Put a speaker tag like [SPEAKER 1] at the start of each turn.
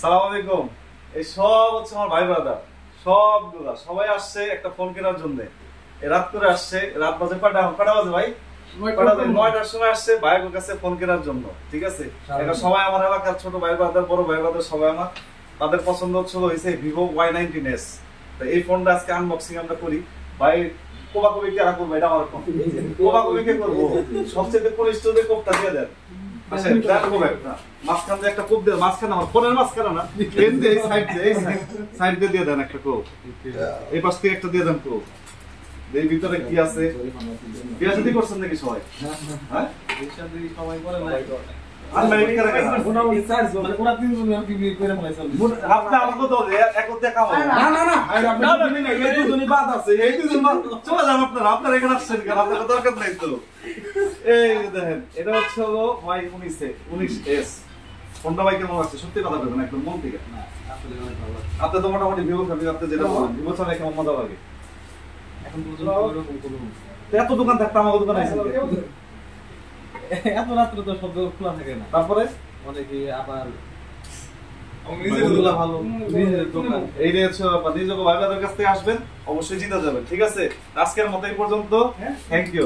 [SPEAKER 1] সালাম আলাইকুম। এই সব হচ্ছে আমার ভাই ব্রাদার, সবগুলা সবাই আসছে একটা ফোন কেনার জন্য। রাত করে আসছে, রাত বাজে কটা বাজে ভাই? 9টার সময় আসছে ভাইয়ের কাছে ফোন কেনার জন্য। ঠিক আছে, এটা সবাই আমার এলাকার ছোট ভাই ব্রাদার, বড় ভাই ব্রাদার সবাই আমার, তাদের পছন্দ হয়েছে ভিভো Y19s। এই ফোনটা আজকে আনবক্সিং আমরা করি। ভাই কোবাকুবি কারা করবো? এটা আমার ফোন, কোবাকুবি কে করবো? সবচেয়ে কনিষ্ঠ যে কোপটা দিয়ে দেন। আচ্ছা দেখো একটা মাঝখান দিয়ে একটা কোপ দিয়ে, মাঝখানে আমার ফোনের মাঝখানে না, পেন দিয়ে এই সাইড দিয়ে, এই সাইড দিয়ে দিয়ে দেন একটা কোপ, এই পাশ থেকে একটা দিয়ে দেন কোপ। এই ভিতরে কি আছে? বিয়ে শাদী করছেন নাকি সবাই? হ্যাঁ বিয়ে শাদী সবাই করে না। আপনার এখানে আসছেন কেন? আপনার দরকার নাই তো। এই দেখেন, এটা হচ্ছে হলো Y19s। ফোনটা ভাই কেমন লাগছে? সত্যি কথা বলবেন একদম মন থেকে। আপনি তো মোটামুটি ভিভো ফ্যামিলি, আপনি যেটা বলেন ভিভো ছাড়া কেমন মজা লাগে? এখন এত দোকান থাকতে আমাকে দোকান আছে,
[SPEAKER 2] এত রাত্রে তো সব খোলা থাকে না।
[SPEAKER 1] তারপরে
[SPEAKER 2] অনেকে আবার
[SPEAKER 1] নিজের ভাই কাছ থেকে আসবেন, অবশ্যই জিতে যাবেন। ঠিক আছে, আজকের মতো এই পর্যন্ত। Thank you.